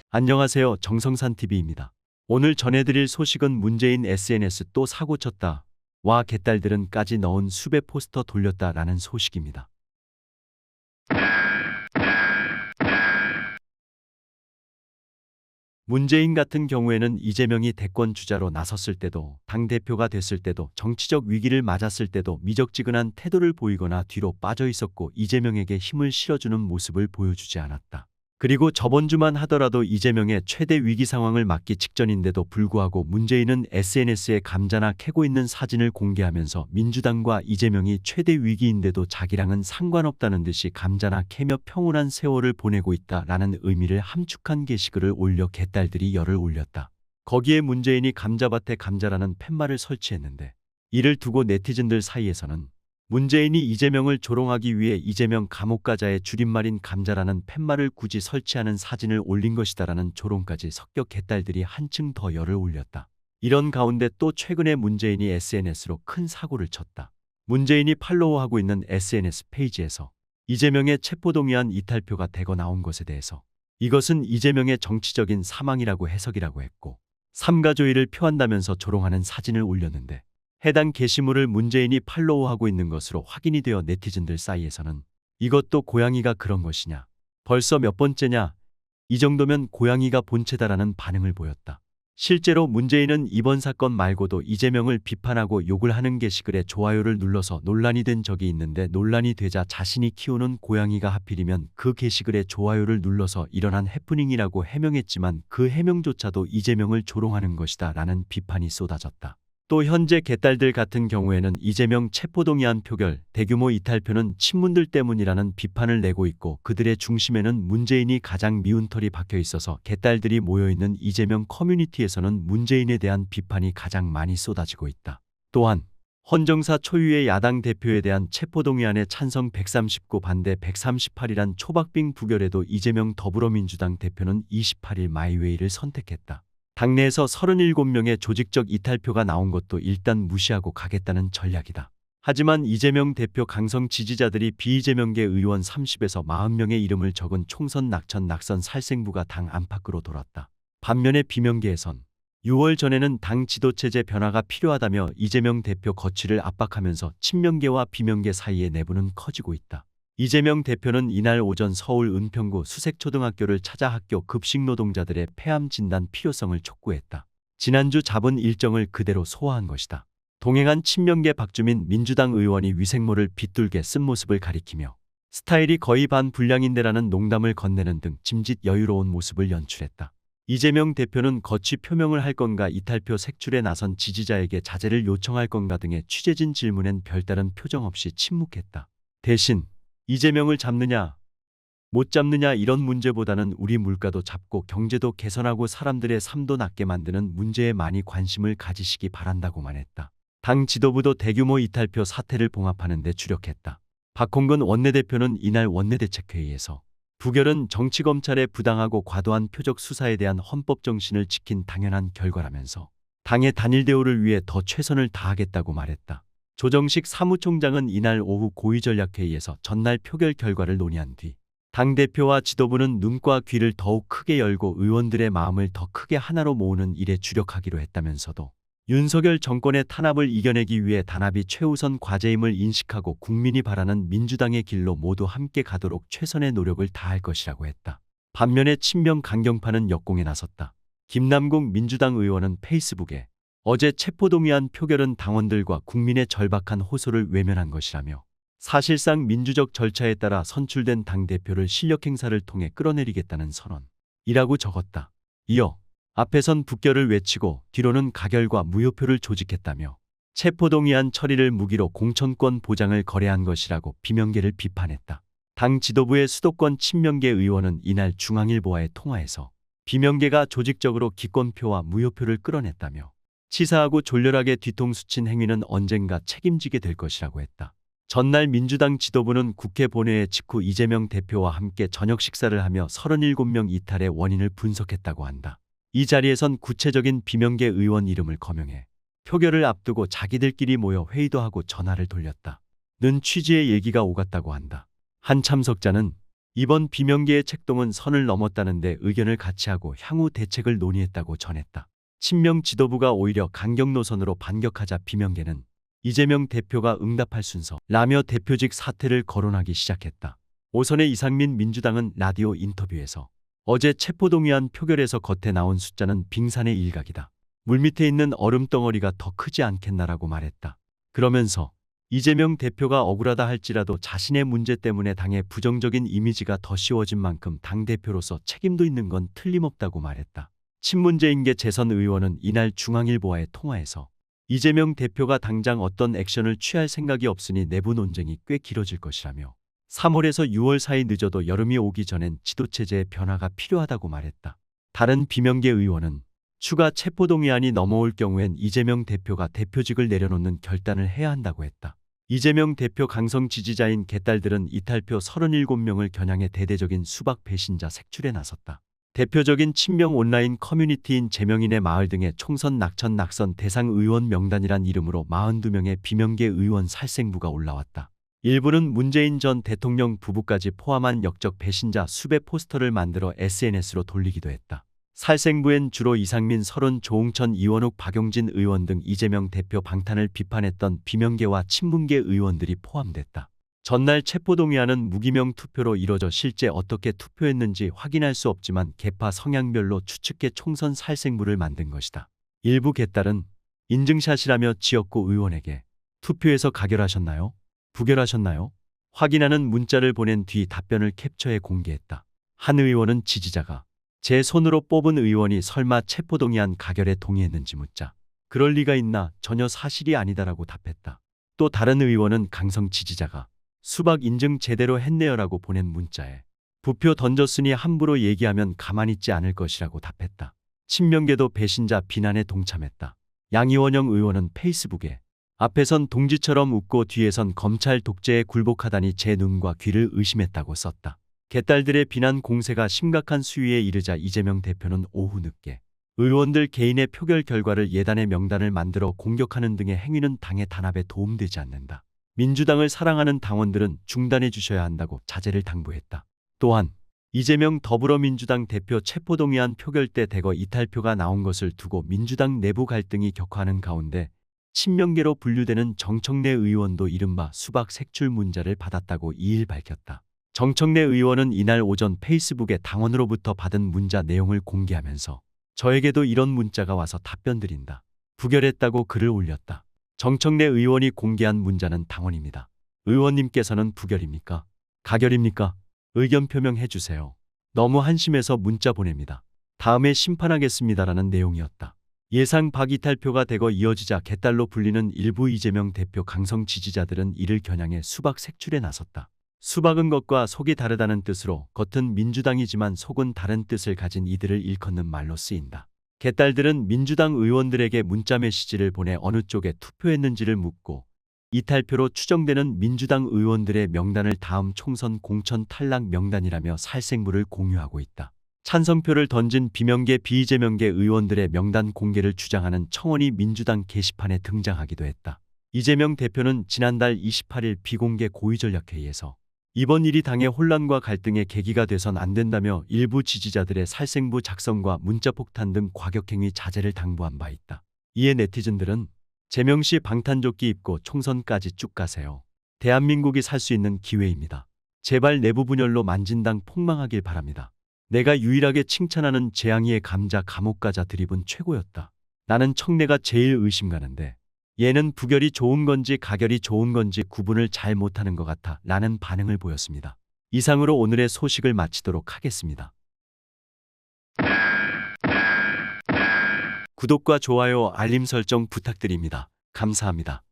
안녕하세요. 정성산TV입니다. 오늘 전해드릴 소식은 문재인 SNS 또 사고 쳤다. 와 개딸들은까지 넣은 수배 포스터 돌렸다 라는 소식입니다. 문재인 같은 경우에는 이재명이 대권 주자로 나섰을 때도 당대표가 됐을 때도 정치적 위기를 맞았을 때도 미적지근한 태도를 보이거나 뒤로 빠져 있었고 이재명에게 힘을 실어주는 모습을 보여주지 않았다. 그리고 저번 주만 하더라도 이재명의 최대 위기 상황을 맞기 직전인데도 불구하고 문재인은 SNS에 감자나 캐고 있는 사진을 공개하면서 민주당과 이재명이 최대 위기인데도 자기랑은 상관없다는 듯이 감자나 캐며 평온한 세월을 보내고 있다라는 의미를 함축한 게시글을 올려 개딸들이 열을 올렸다. 거기에 문재인이 감자밭에 감자라는 팻말을 설치했는데 이를 두고 네티즌들 사이에서는 문재인이 이재명을 조롱하기 위해 이재명 감옥가자의 줄임말인 감자라는 팻말을 굳이 설치하는 사진을 올린 것이다라는 조롱까지 섞여 개딸들이 한층 더 열을 올렸다. 이런 가운데 또 최근에 문재인이 SNS로 큰 사고를 쳤다. 문재인이 팔로우하고 있는 SNS 페이지에서 이재명의 체포동의안 이탈표가 대거 나온 것에 대해서 이것은 이재명의 정치적인 사망이라고 해석이라고 했고 삼가조의를 표한다면서 조롱하는 사진을 올렸는데 해당 게시물을 문재인이 팔로우하고 있는 것으로 확인이 되어 네티즌들 사이에서는 이것도 고양이가 그런 것이냐? 벌써 몇 번째냐? 이 정도면 고양이가 본체다라는 반응을 보였다. 실제로 문재인은 이번 사건 말고도 이재명을 비판하고 욕을 하는 게시글에 좋아요를 눌러서 논란이 된 적이 있는데 논란이 되자 자신이 키우는 고양이가 하필이면 그 게시글에 좋아요를 눌러서 일어난 해프닝이라고 해명했지만 그 해명조차도 이재명을 조롱하는 것이다 라는 비판이 쏟아졌다. 또 현재 개딸들 같은 경우에는 이재명 체포동의안 표결, 대규모 이탈표는 친문들 때문이라는 비판을 내고 있고 그들의 중심에는 문재인이 가장 미운 털이 박혀 있어서 개딸들이 모여있는 이재명 커뮤니티에서는 문재인에 대한 비판이 가장 많이 쏟아지고 있다. 또한 헌정사 초유의 야당 대표에 대한 체포동의안에 찬성 139 반대 138이란 초박빙 부결에도 이재명 더불어민주당 대표는 28일 마이웨이를 선택했다. 당내에서 37명의 조직적 이탈표가 나온 것도 일단 무시하고 가겠다는 전략이다. 하지만 이재명 대표 강성 지지자들이 비이재명계 의원 30에서 40명의 이름을 적은 총선 낙선 살생부가 당 안팎으로 돌았다. 반면에 비명계에선 6월 전에는 당 지도체제 변화가 필요하다며 이재명 대표 거취를 압박하면서 친명계와 비명계 사이의 내부는 커지고 있다. 이재명 대표는 이날 오전 서울 은평구 수색초등학교를 찾아 학교 급식 노동자들의 폐암 진단 필요성을 촉구했다. 지난주 잡은 일정을 그대로 소화한 것이다. 동행한 친명계 박주민 민주당 의원이 위생모를 빗둘게 쓴 모습을 가리키며 스타일이 거의 반불량인데라는 농담을 건네는 등 짐짓 여유로운 모습을 연출했다. 이재명 대표는 거취 표명을 할 건가 이탈표 색출에 나선 지지자에게 자제를 요청할 건가 등의 취재진 질문엔 별다른 표정 없이 침묵했다. 대신 이재명을 잡느냐 못 잡느냐 이런 문제보다는 우리 물가도 잡고 경제도 개선하고 사람들의 삶도 낫게 만드는 문제에 많이 관심을 가지시기 바란다고만 했다. 당 지도부도 대규모 이탈표 사태를 봉합하는 데 주력했다. 박홍근 원내대표는 이날 원내대책회의에서 부결은 정치검찰의 부당하고 과도한 표적 수사에 대한 헌법 정신을 지킨 당연한 결과라면서 당의 단일 대우를 위해 더 최선을 다하겠다고 말했다. 조정식 사무총장은 이날 오후 고위전략회의에서 전날 표결 결과를 논의한 뒤 당대표와 지도부는 눈과 귀를 더욱 크게 열고 의원들의 마음을 더 크게 하나로 모으는 일에 주력하기로 했다면서도 윤석열 정권의 탄압을 이겨내기 위해 단합이 최우선 과제임을 인식하고 국민이 바라는 민주당의 길로 모두 함께 가도록 최선의 노력을 다할 것이라고 했다. 반면에 친명 강경파는 역공에 나섰다. 김남국 민주당 의원은 페이스북에 어제 체포동의안 표결은 당원들과 국민의 절박한 호소를 외면한 것이라며 사실상 민주적 절차에 따라 선출된 당대표를 실력 행사를 통해 끌어내리겠다는 선언이라고 적었다. 이어 앞에선 부결을 외치고 뒤로는 가결과 무효표를 조직했다며 체포동의안 처리를 무기로 공천권 보장을 거래한 것이라고 비명계를 비판했다. 당 지도부의 수도권 친명계 의원은 이날 중앙일보와의 통화에서 비명계가 조직적으로 기권표와 무효표를 끌어냈다며 치사하고 졸렬하게 뒤통수 친 행위는 언젠가 책임지게 될 것이라고 했다. 전날 민주당 지도부는 국회 본회의 직후 이재명 대표와 함께 저녁 식사를 하며 37명 이탈의 원인을 분석했다고 한다. 이 자리에선 구체적인 비명계 의원 이름을 거명해 표결을 앞두고 자기들끼리 모여 회의도 하고 전화를 돌렸다. 는 취지의 얘기가 오갔다고 한다. 한 참석자는 이번 비명계의 책동은 선을 넘었다는데 의견을 같이 하고 향후 대책을 논의했다고 전했다. 친명 지도부가 오히려 강경 노선으로 반격하자 비명계는 이재명 대표가 응답할 순서 라며 대표직 사퇴를 거론하기 시작했다. 오선의 이상민 민주당은 라디오 인터뷰에서 어제 체포동의안 표결에서 겉에 나온 숫자는 빙산의 일각이다. 물밑에 있는 얼음덩어리가 더 크지 않겠나라고 말했다. 그러면서 이재명 대표가 억울하다 할지라도 자신의 문제 때문에 당의 부정적인 이미지가 더 씌워진 만큼 당대표로서 책임도 있는 건 틀림없다고 말했다. 친문재인계 재선 의원은 이날 중앙일보와의 통화에서 이재명 대표가 당장 어떤 액션을 취할 생각이 없으니 내부 논쟁이 꽤 길어질 것이라며 3월에서 6월 사이 늦어도 여름이 오기 전엔 지도체제의 변화가 필요하다고 말했다. 다른 비명계 의원은 추가 체포동의안이 넘어올 경우엔 이재명 대표가 대표직을 내려놓는 결단을 해야 한다고 했다. 이재명 대표 강성 지지자인 개딸들은 이탈표 37명을 겨냥해 대대적인 수박 배신자 색출에 나섰다. 대표적인 친명 온라인 커뮤니티인 제명인의 마을 등의 총선 낙선 대상 의원 명단이란 이름으로 42명의 비명계 의원 살생부가 올라왔다. 일부는 문재인 전 대통령 부부까지 포함한 역적 배신자 수배 포스터를 만들어 SNS로 돌리기도 했다. 살생부엔 주로 이상민, 설훈, 조응천, 이원욱, 박용진 의원 등 이재명 대표 방탄을 비판했던 비명계와 친문계 의원들이 포함됐다. 전날 체포동의안은 무기명 투표로 이뤄져 실제 어떻게 투표했는지 확인할 수 없지만 계파 성향별로 추측해 총선 살생부를 만든 것이다. 일부 개딸은 인증샷이라며 지역구 의원에게 투표에서 가결하셨나요? 부결하셨나요? 확인하는 문자를 보낸 뒤 답변을 캡처해 공개했다. 한 의원은 지지자가 제 손으로 뽑은 의원이 설마 체포동의안 가결에 동의했는지 묻자 그럴 리가 있나 전혀 사실이 아니다라고 답했다. 또 다른 의원은 강성 지지자가 수박 인증 제대로 했네요라고 보낸 문자에 부표 던졌으니 함부로 얘기하면 가만히 있지 않을 것이라고 답했다. 친명계도 배신자 비난에 동참했다. 양이원영 의원은 페이스북에 앞에선 동지처럼 웃고 뒤에선 검찰 독재에 굴복하다니 제 눈과 귀를 의심했다고 썼다. 개딸들의 비난 공세가 심각한 수위에 이르자 이재명 대표는 오후 늦게 의원들 개인의 표결 결과를 예단의 명단을 만들어 공격하는 등의 행위는 당의 단합에 도움되지 않는다. 민주당을 사랑하는 당원들은 중단해 주셔야 한다고 자제를 당부했다. 또한 이재명 더불어민주당 대표 체포동의안 표결 때 대거 이탈표가 나온 것을 두고 민주당 내부 갈등이 격화하는 가운데 친명계로 분류되는 정청래 의원도 이른바 수박 색출 문자를 받았다고 2일 밝혔다. 정청래 의원은 이날 오전 페이스북에 당원으로부터 받은 문자 내용을 공개하면서 저에게도 이런 문자가 와서 답변드린다. 부결했다고 글을 올렸다. 정청래 의원이 공개한 문자는 당원입니다. 의원님께서는 부결입니까? 가결입니까? 의견 표명해 주세요. 너무 한심해서 문자 보냅니다. 다음에 심판하겠습니다라는 내용이었다. 예상 박이탈표가 대거 이어지자 개딸로 불리는 일부 이재명 대표 강성 지지자들은 이를 겨냥해 수박 색출에 나섰다. 수박은 겉과 속이 다르다는 뜻으로 겉은 민주당이지만 속은 다른 뜻을 가진 이들을 일컫는 말로 쓰인다. 개딸들은 민주당 의원들에게 문자 메시지를 보내 어느 쪽에 투표했는지를 묻고 이탈표로 추정되는 민주당 의원들의 명단을 다음 총선 공천 탈락 명단이라며 살생부를 공유하고 있다. 찬성표를 던진 비명계 비이재명계 의원들의 명단 공개를 주장하는 청원이 민주당 게시판에 등장하기도 했다. 이재명 대표는 지난달 28일 비공개 고위전략회의에서 이번 일이 당의 혼란과 갈등의 계기가 돼선 안 된다며 일부 지지자들의 살생부 작성과 문자폭탄 등 과격행위 자제를 당부한 바 있다. 이에 네티즌들은 재명씨 방탄조끼 입고 총선까지 쭉 가세요. 대한민국이 살 수 있는 기회입니다. 제발 내부 분열로 만진당 폭망하길 바랍니다. 내가 유일하게 칭찬하는 재앙이의 감자 감옥가자 드립은 최고였다. 나는 청래가 제일 의심가는데 얘는 부결이 좋은 건지 가결이 좋은 건지 구분을 잘 못하는 것 같아 라는 반응을 보였습니다. 이상으로 오늘의 소식을 마치도록 하겠습니다. 구독과 좋아요, 알림 설정 부탁드립니다. 감사합니다.